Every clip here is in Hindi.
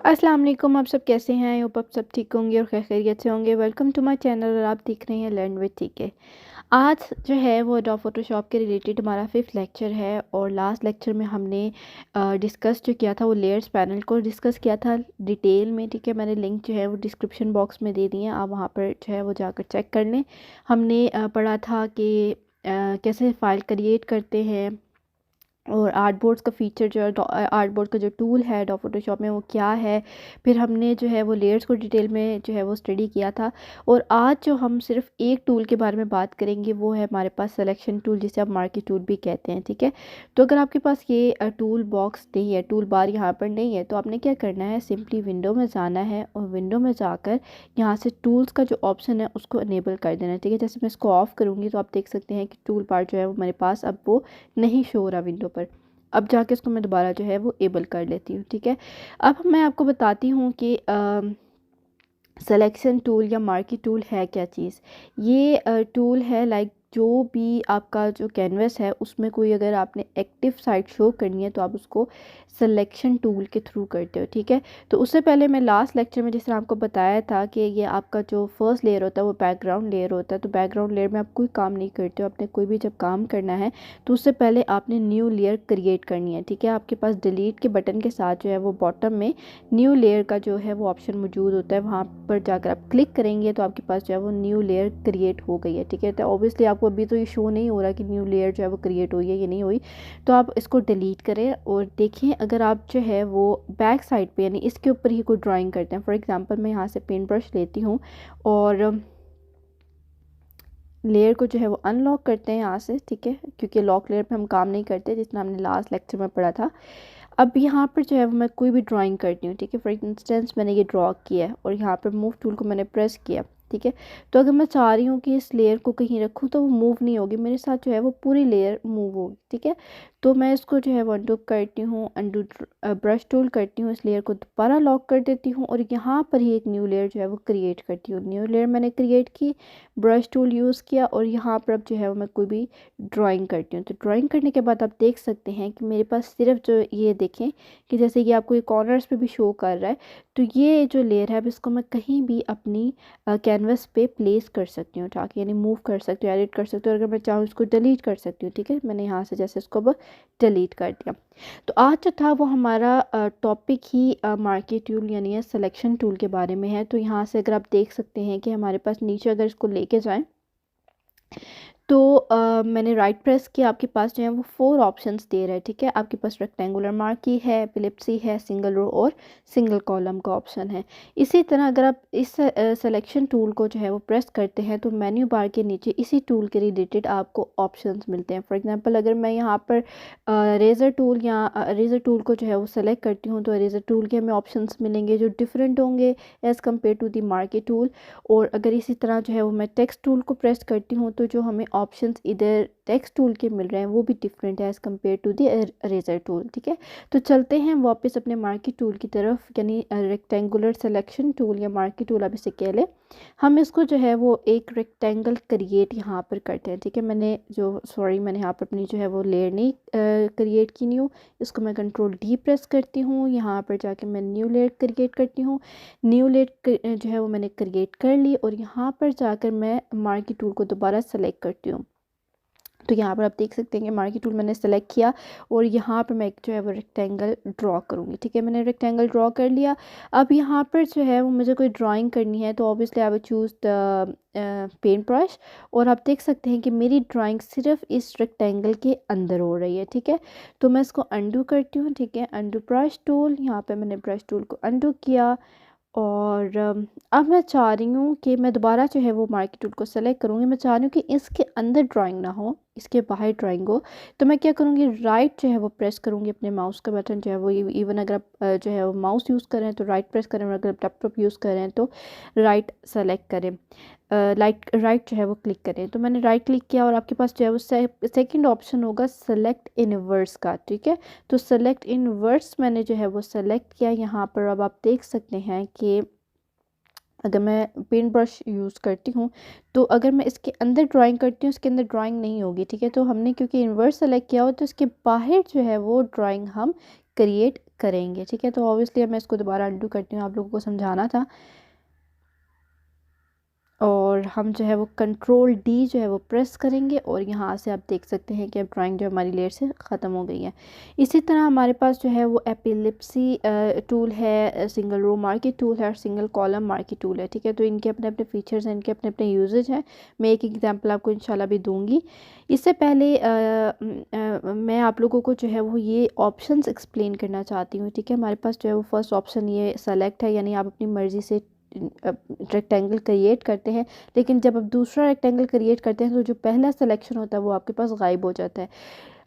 अस्सलाम वालेकुम। आप सब कैसे हैं? आई होप आप सब ठीक होंगे और खैरियत से होंगे। वेलकम टू माय चैनल और आप देख रहे हैं लर्न विद टीके। आज जो है वो एडोब फोटोशॉप के रिलेटेड हमारा 5th लेक्चर है और लास्ट लेक्चर में हमने डिस्कस जो किया था वो लेयर्स पैनल को डिस्कस किया था डिटेल में। ठीक है, मैंने लिंक जो है वो डिस्क्रिप्शन बॉक्स में दे दिए हैं, आप वहाँ पर जो है वो जाकर चेक कर लें। हमने पढ़ा था कि कैसे फ़ाइल क्रिएट करते हैं और आर्टबोर्ड्स का फ़ीचर जो है, आर्टबोर्ड का जो टूल है एडोब फोटोशॉप में वो क्या है। फिर हमने जो है वो लेयर्स को डिटेल में जो है वो स्टडी किया था। और आज जो हम सिर्फ एक टूल के बारे में बात करेंगे वो है हमारे पास सिलेक्शन टूल, जिसे आप मार्की टूल भी कहते हैं। ठीक है, तो अगर आपके पास ये टूल बॉक्स नहीं है, टूल बार यहाँ पर नहीं है, तो आपने क्या करना है, सिंपली विंडो में जाना है और विंडो में जाकर यहाँ से टूल्स का जो ऑप्शन है उसको इनेबल कर देना है। ठीक है, जैसे मैं इसको ऑफ़ करूँगी तो आप देख सकते हैं कि टूल बार जो है वो मेरे पास अब वो नहीं शो हो रहा विंडो पर। अब जाके इसको मैं दोबारा जो है वो एबल कर लेती हूँ। ठीक है, अब मैं आपको बताती हूँ कि सिलेक्शन टूल या मार्की टूल है क्या चीज़। ये टूल है लाइक जो भी आपका जो कैनवस है उसमें कोई अगर आपने एक्टिव साइट शो करनी है तो आप उसको सिलेक्शन टूल के थ्रू करते हो। ठीक है, तो उससे पहले मैं लास्ट लेक्चर में जैसे आपको बताया था कि ये आपका जो फर्स्ट लेयर होता है वो बैकग्राउंड लेयर होता है। तो बैकग्राउंड लेयर में आप कोई काम नहीं करते हो, आपने कोई भी जब काम करना है तो उससे पहले आपने न्यू लेयर क्रिएट करनी है। ठीक है, आपके पास डिलीट के बटन के साथ जो है वो बॉटम में न्यू लेयर का जो है वो ऑप्शन मौजूद होता है, वहाँ पर जाकर आप क्लिक करेंगे तो आपके पास जो है वो न्यू लेयर क्रिएट हो गई है। ठीक है, तो ऑब्वियसली आपको अभी तो ये शो नहीं हो रहा कि न्यू लेयर जो है वो क्रिएट हुई है या नहीं हुई, तो आप इसको डिलीट करें और देखें अगर आप जो है वो बैक साइड पे यानी इसके ऊपर ही कोई ड्राइंग करते हैं। फॉर एग्जांपल मैं यहाँ से पेंट ब्रश लेती हूँ और लेयर को जो है वो अनलॉक करते हैं यहाँ से। ठीक है, क्योंकि लॉक लेयर पे हम काम नहीं करते, जितना हमने लास्ट लेक्चर में पढ़ा था। अब यहाँ पर जो है वो मैं कोई भी ड्राइंग करती हूँ। ठीक है, फॉर इंस्टेंस मैंने ये ड्रॉ किया है और यहाँ पर मूव टूल को मैंने प्रेस किया। ठीक है, तो अगर मैं चाह रही हूँ कि इस लेयर को कहीं रखूँ तो वो मूव नहीं होगी, मेरे साथ जो है वो पूरी लेयर मूव होगी। ठीक है, तो मैं इसको जो है वो अनडू करती हूँ, अनडू ब्रश टूल करती हूँ, इस लेयर को दोबारा लॉक कर देती हूँ और यहाँ पर ही एक न्यू लेयर जो है वो क्रिएट करती हूँ। न्यू लेयर मैंने क्रिएट की, ब्रश टूल यूज़ किया और यहाँ पर अब जो है वो मैं कोई भी ड्राइंग करती हूँ। तो ड्राइंग करने के बाद आप देख सकते हैं कि मेरे पास सिर्फ जो ये देखें कि जैसे कि आपको ये कॉर्नर्स पे भी शो कर रहा है, तो ये जो लेयर है अब इसको मैं कहीं भी अपनी कैनवस पे प्लेस कर सकती हूँ, ताकि यानी मूव कर सकती हूँ, एडिट कर सकती हूँ, और अगर मैं चाहूँ इसको डिलीट कर सकती हूँ। ठीक है, मैंने यहाँ से जैसे इसको अब डिलीट कर दिया। तो आज जो था वो हमारा टॉपिक ही मार्की टूल यानी सिलेक्शन टूल के बारे में है। तो यहाँ से अगर आप देख सकते हैं कि हमारे पास नीचे अगर इसको लेके जाएं तो मैंने राइट प्रेस किया, आपके पास जो है वो 4 ऑप्शंस दे रहा है। ठीक है, आपके पास रेक्टेंगुलर मार्की है, एलिप्सी है, सिंगल रो और सिंगल कॉलम का ऑप्शन है। इसी तरह अगर आप इस सिलेक्शन टूल को जो है वो प्रेस करते हैं तो मेन्यू बार के नीचे इसी टूल के रिलेटेड आपको ऑप्शंस मिलते हैं। फॉर एग्जांपल अगर मैं यहाँ पर रेज़र टूल या रेज़र टूल को जो है वो सेलेक्ट करती हूँ तो रेज़र टूल के हमें ऑप्शंस मिलेंगे जो डिफरेंट होंगे as compare to the marquee tool. और अगर इसी तरह जो है वो मैं टेक्स्ट टूल को प्रेस करती हूँ तो जो हमें ऑप्शंस इधर टेक्स्ट टूल के मिल रहे हैं वो भी डिफरेंट है as compare to the eraser tool. ठीक है, तो चलते हैं वापस अपने मार्की टूल की तरफ, यानी रेक्टेंगुलर सिलेक्शन टूल या मार्की टूल आप इसे कह लें। हम इसको जो है वो एक रेक्टेंगल क्रिएट यहाँ पर करते हैं। ठीक है, मैंने यहाँ पर अपनी जो है वो लेयर नहीं क्रिएट की न्यू, इसको मैं कंट्रोल डी प्रेस करती हूँ, यहाँ पर जाके मैं न्यू लेयर क्रिएट करती हूँ। न्यू लेयर जो है वो मैंने क्रिएट कर ली और यहाँ पर जाकर मैं मार्की टूल को दोबारा सेलेक्ट करती हूँ। तो यहाँ पर आप देख सकते हैं कि मार्की टूल मैंने सेलेक्ट किया और यहाँ पर मैं एक जो है वो रेक्टेंगल ड्रॉ करूँगी। ठीक है, मैंने रेक्टेंगल ड्रॉ कर लिया। अब यहाँ पर जो है वो मुझे कोई ड्राइंग करनी है तो obviously I will choose the paint brush और आप देख सकते हैं कि मेरी ड्राइंग सिर्फ इस रेक्टेंगल के अंदर हो रही है। ठीक है, तो मैं इसको अंडू करती हूँ। ठीक है, अंडू ब्रश टूल, यहाँ पर मैंने ब्रश टूल को अंडू किया और अब मैं चाह रही हूँ कि मैं दोबारा जो है वो मार्की टूल को सेलेक्ट करूँगी। मैं चाह रही हूँ कि इसके अंदर ड्राइंग ना हो, इसके बाहर ड्राइंग हो। तो मैं क्या करूँगी, राइट जो है वो प्रेस करूँगी, अपने माउस का बटन जो है वो, इवन अगर आप जो है वो माउस यूज़ करें तो राइट प्रेस करें और अगर आप लैपटॉप यूज़ करें तो राइट सेलेक्ट करें, राइट जो है वो क्लिक करें। तो मैंने राइट क्लिक किया और आपके पास जो है वो सेकंड ऑप्शन होगा सेलेक्ट इनवर्स का। ठीक है, तो सेलेक्ट इनवर्स मैंने जो है वो सेलेक्ट किया यहाँ पर। अब आप देख सकते हैं कि अगर मैं पेंट ब्रश यूज़ करती हूँ तो अगर मैं इसके अंदर ड्राइंग करती हूँ इसके अंदर ड्राइंग नहीं होगी। ठीक है, तो हमने क्योंकि इन्वर्स सेलेक्ट किया हो तो इसके बाहर जो है वो ड्राइंग हम क्रिएट करेंगे, ठीक है। तो ऑब्वियसली मैं इसको दोबारा अनडू करती हूँ, आप लोगों को समझाना था। और हम जो है वो कंट्रोल डी जो है वो प्रेस करेंगे और यहाँ से आप देख सकते हैं कि अब ड्राइंग जो हमारी लेयर से ख़त्म हो गई है। इसी तरह हमारे पास जो है वो एपिलिप्सी टूल है, सिंगल रो मार्की टूल है और सिंगल कॉलम मार्की टूल है, ठीक है। तो इनके अपने अपने फीचर्स हैं, इनके अपने अपने यूजेज हैं। मैं एक एग्जांपल आपको इंशाल्लाह भी दूंगी। इससे पहले मैं आप लोगों को जो है वो ये ऑप्शंस एक्सप्लेन करना चाहती हूँ, ठीक है। हमारे पास जो है वो फर्स्ट ऑप्शन ये सेलेक्ट है, यानी आप अपनी मर्ज़ी से रेक्टेंगल क्रिएट करते हैं, लेकिन जब आप दूसरा रेक्टेंगल क्रिएट करते हैं तो जो पहला सिलेक्शन होता है वो आपके पास गायब हो जाता है।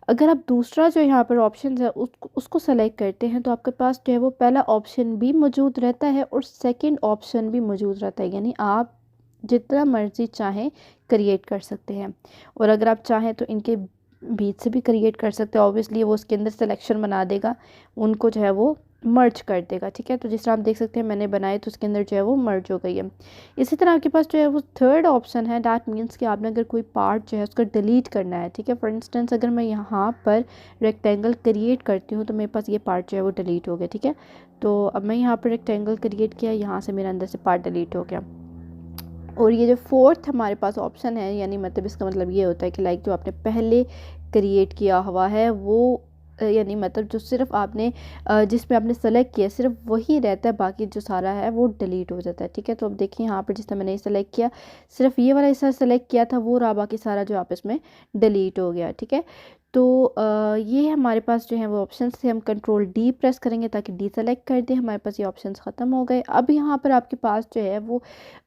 अगर आप दूसरा जो यहाँ पर ऑप्शन है उसको सेलेक्ट करते हैं तो आपके पास जो है वो पहला ऑप्शन भी मौजूद रहता है और सेकंड ऑप्शन भी मौजूद रहता है, यानी आप जितना मर्जी चाहें क्रिएट कर सकते हैं। और अगर आप चाहें तो इनके बीच से भी क्रिएट कर सकते हैं, ऑब्वियसली वो उसके अंदर सिलेक्शन बना देगा, उनको जो है वो मर्ज कर देगा, ठीक है। तो जिस तरह आप देख सकते हैं मैंने बनाए तो उसके अंदर जो है वो मर्ज हो गई है। इसी तरह आपके पास जो है वो थर्ड ऑप्शन है, दैट मीन्स कि आपने अगर कोई पार्ट जो है उसका डिलीट करना है, ठीक है। फॉर इंस्टेंस अगर मैं यहाँ पर रेक्टेंगल क्रिएट करती हूँ तो मेरे पास ये पार्ट जो है वो डिलीट हो गया, ठीक है। तो अब मैं यहाँ पर रेक्टेंगल क्रिएट किया, यहाँ से मेरे अंदर से पार्ट डिलीट हो गया। और ये जो फोर्थ हमारे पास ऑप्शन है, यानी मतलब इसका मतलब ये होता है कि लाइक जो आपने पहले क्रिएट किया हुआ है वो यानी मतलब जो सिर्फ आपने जिसमें आपने सेलेक्ट किया सिर्फ वही रहता है, बाकी जो सारा है वो डिलीट हो जाता है, ठीक है। तो अब देखिए यहाँ पर जिस तरह मैंने सेलेक्ट किया, सिर्फ ये वाला हिस्सा सेलेक्ट किया था वो रहा, बाकी सारा जो आपस में डिलीट हो गया, ठीक है। तो ये हमारे पास जो है वो ऑप्शंस थे, हम कंट्रोल डी प्रेस करेंगे ताकि डी सेलेक्ट कर दें, हमारे पास ये ऑप्शंस ख़त्म हो गए। अब यहाँ पर आपके पास जो है वो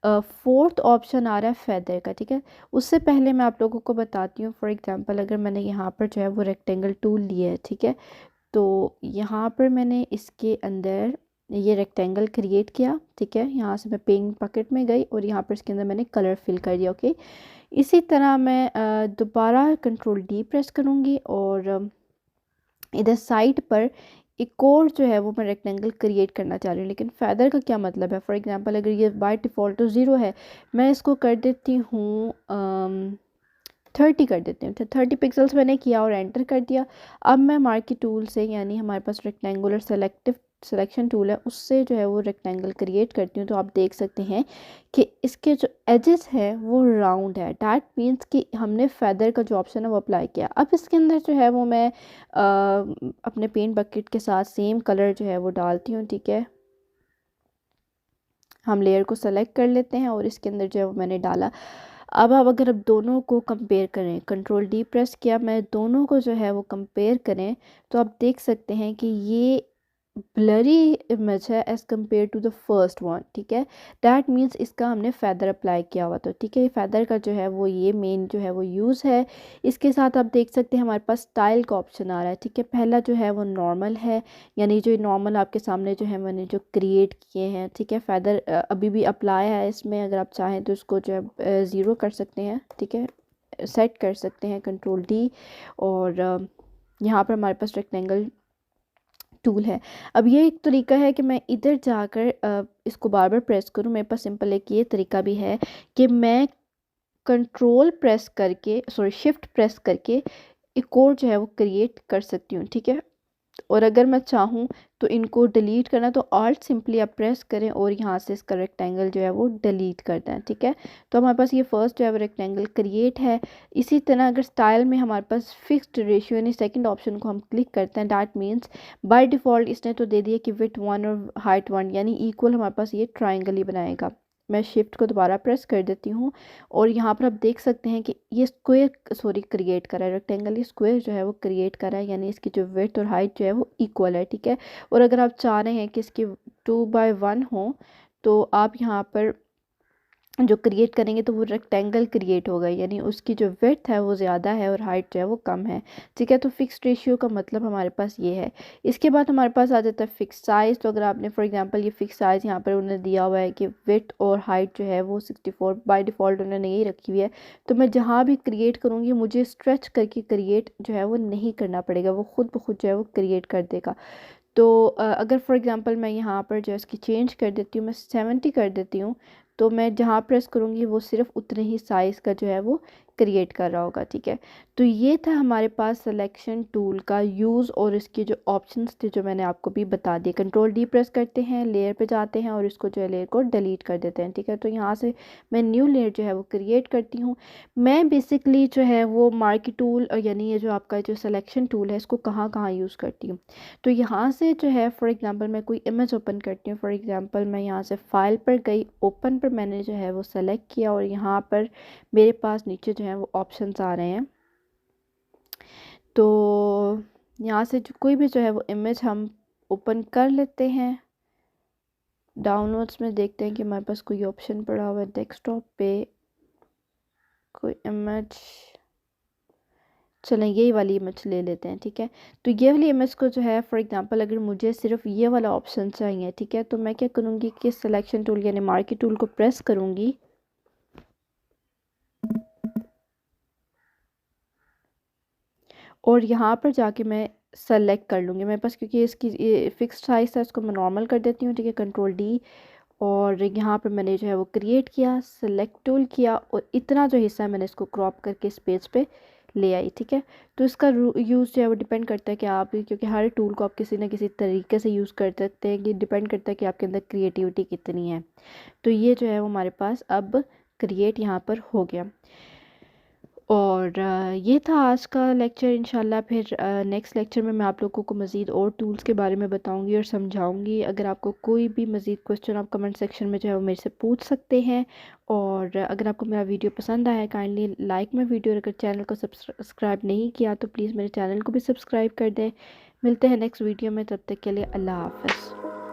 फोर्थ ऑप्शन आ रहा है फेदर का, ठीक है। उससे पहले मैं आप लोगों को बताती हूँ, फॉर एग्जांपल अगर मैंने यहाँ पर जो है वो रेक्टेंगल टूल लिया है, ठीक है। तो यहाँ पर मैंने इसके अंदर ये रेक्टेंगल क्रिएट किया, ठीक है। यहाँ से मैं पेंट बकेट में गई और यहाँ पर इसके अंदर मैंने कलर फिल कर दिया, ओके। इसी तरह मैं दोबारा कंट्रोल डी प्रेस करूँगी और इधर साइड पर एक और जो है वो मैं रेक्टेंगल क्रिएट करना चाह रही हूँ, लेकिन फेदर का क्या मतलब है। फॉर एग्जांपल अगर ये बाय डिफ़ॉल्ट तो 0 है, मैं इसको कर देती हूँ 30 कर देती हूँ। 30 पिक्सल्स मैंने किया और एंटर कर दिया। अब मैं मार्की टूल से, यानी हमारे पास रेक्टेंगुलर सिलेक्शन टूल है, उससे जो है वो रेक्टेंगल क्रिएट करती हूँ। तो आप देख सकते हैं कि इसके जो एजेस हैं वो राउंड है, डैट मीन्स कि हमने फेदर का जो ऑप्शन है वो अप्लाई किया। अब इसके अंदर जो है वो मैं अपने पेंट बकेट के साथ सेम कलर जो है वो डालती हूँ, ठीक है। हम लेयर को सेलेक्ट कर लेते हैं और इसके अंदर जो है वो मैंने डाला। अब आप अगर अब दोनों को कंपेयर करें, कंट्रोल डी प्रेस किया, मैं दोनों को जो है वो कंपेयर करें तो आप देख सकते हैं कि ये ब्लरी इमेज है as compare to the first one, ठीक है। दैट मीन्स इसका हमने फेदर अप्लाई किया हुआ, तो ठीक है। फेदर का जो है वो ये मेन जो है वो यूज़ है। इसके साथ आप देख सकते हैं हमारे पास स्टाइल का ऑप्शन आ रहा है, ठीक है। पहला जो है वो नॉर्मल है, यानी जो नॉर्मल आपके सामने जो है मैंने जो क्रिएट किए हैं, ठीक है। फेदर अभी भी अप्लाई है इसमें, अगर आप चाहें तो इसको जो है 0 कर सकते हैं, ठीक है, सेट कर सकते हैं कंट्रोल डी। और यहाँ पर हमारे पास रेक्टेंगल टूल है। अब ये एक तरीका है कि मैं इधर जाकर इसको बार बार प्रेस करूँ, मेरे पास सिंपल एक ये तरीका भी है कि मैं कंट्रोल प्रेस करके, सॉरी शिफ्ट प्रेस करके एक और जो है वो क्रिएट कर सकती हूँ, ठीक है। और अगर मैं चाहूँ तो इनको डिलीट करना तो ऑल्ट सिंपली आप प्रेस करें और यहाँ से इसका रेक्टेंगल जो है वो डिलीट कर दें, ठीक है। तो हमारे पास ये फर्स्ट जो है वो रेक्टेंगल क्रिएट है। इसी तरह अगर स्टाइल में हमारे पास फिक्स्ड रेशियो, यानी सेकंड ऑप्शन को हम क्लिक करते हैं, दैट मीन्स बाय डिफ़ॉल्ट इसने तो दे दिया कि विड्थ 1 और हाइट 1 यानी इक्वल हमारे पास ये ट्राइंगल ही बनाएगा। मैं शिफ्ट को दोबारा प्रेस कर देती हूँ और यहाँ पर आप देख सकते हैं कि ये स्क्वायर सॉरी क्रिएट करा है, रेक्टेंगल ये स्क्वायर जो है वो क्रिएट करा है, यानी इसकी जो विड्थ और हाइट जो है वो इक्वल है, ठीक है। और अगर आप चाह रहे हैं कि इसकी 2/1 हो तो आप यहाँ पर जो क्रिएट करेंगे तो वो रेक्टेंगल क्रिएट होगा, यानी उसकी जो विड्थ है वो ज़्यादा है और हाइट जो है वो कम है, ठीक है। तो फिक्स्ड रेशियो का मतलब हमारे पास ये है। इसके बाद हमारे पास आ जाता है फिक्स साइज़। तो अगर आपने फॉर एग्जांपल ये फिक्स साइज़ यहाँ पर उन्होंने दिया हुआ है कि विड्थ और हाइट जो है वो 64 बाय डिफ़ॉल्ट उन्होंने यही रखी हुई है, तो मैं जहाँ भी क्रिएट करूँगी मुझे स्ट्रेच करके क्रिएट जो है वो नहीं करना पड़ेगा, वो खुद ब खुद जो है वो क्रिएट कर देगा। तो अगर फॉर एग्जांपल मैं यहाँ पर जो है इसकी चेंज कर देती हूँ, मैं 70 कर देती हूँ, तो मैं जहाँ प्रेस करूँगी वो सिर्फ उतने ही साइज़ का जो है वो क्रिएट कर रहा होगा। ठीक है, तो ये था हमारे पास सिलेक्शन टूल का यूज़ और इसके जो ऑप्शंस थे जो मैंने आपको भी बता दिए। कंट्रोल डी प्रेस करते हैं, लेयर पे जाते हैं और इसको जो है लेयर को डिलीट कर देते हैं। ठीक है, तो यहाँ से मैं न्यू लेयर जो है वो क्रिएट करती हूँ। मैं बेसिकली जो है वो मार्की टूल और यानी ये जो आपका जो सिलेक्शन टूल है इसको कहाँ कहाँ यूज़ करती हूँ। तो यहाँ से जो है फॉर एग्ज़ाम्पल मैं कोई इमेज ओपन करती हूँ। फॉर एग्ज़ाम्पल मैं यहाँ से फाइल पर गई, ओपन पर मैंने जो है वो सेलेक्ट किया और यहाँ पर मेरे पास नीचे जो है वो ऑप्शंस आ रहे हैं। तो यहाँ से जो कोई भी जो है वो इमेज हम ओपन कर लेते हैं। डाउनलोड्स में देखते हैं कि हमारे पास कोई ऑप्शन पड़ा हुआ है। डेस्कटॉप पे कोई इमेज, चलें यही वाली इमेज ले लेते हैं। ठीक है, तो ये वाली इमेज को जो है फॉर एग्जांपल अगर मुझे सिर्फ ये वाला ऑप्शन चाहिए, ठीक है, तो मैं क्या करूँगी कि सिलेक्शन टूल यानी मार्की टूल को प्रेस करूँगी और यहाँ पर जाके मैं सेलेक्ट कर लूँगी। मेरे पास क्योंकि इसकी फ़िक्स साइज़ है, इसको मैं नॉर्मल कर देती हूँ। ठीक है, कंट्रोल डी और यहाँ पर मैंने जो है वो क्रिएट किया, सेलेक्ट टूल किया और इतना जो हिस्सा है मैंने इसको क्रॉप करके इस पेज पे ले आई। ठीक है, तो इसका यूज़ जो है वो डिपेंड करता है कि आप, क्योंकि हर टूल को आप किसी ना किसी तरीके से यूज़ कर सकते हैं, कि डिपेंड करता है कि आपके अंदर क्रिएटिविटी कितनी है। तो ये जो है वो हमारे पास अब क्रिएट यहाँ पर हो गया। और ये था आज का लेक्चर। इंशाल्लाह फिर नेक्स्ट लेक्चर में मैं आप लोगों को मज़ीद और टूल्स के बारे में बताऊंगी और समझाऊंगी। अगर आपको कोई भी मज़ीद क्वेश्चन आप कमेंट सेक्शन में जो है वो मेरे से पूछ सकते हैं। और अगर आपको मेरा वीडियो पसंद आया काइंडली लाइक माई वीडियो। अगर चैनल को सब्सक्राइब नहीं किया तो प्लीज़ मेरे चैनल को भी सब्सक्राइब कर दें। मिलते हैं नेक्स्ट वीडियो में, तब तक के लिए अल्लाह हाफ़िज़।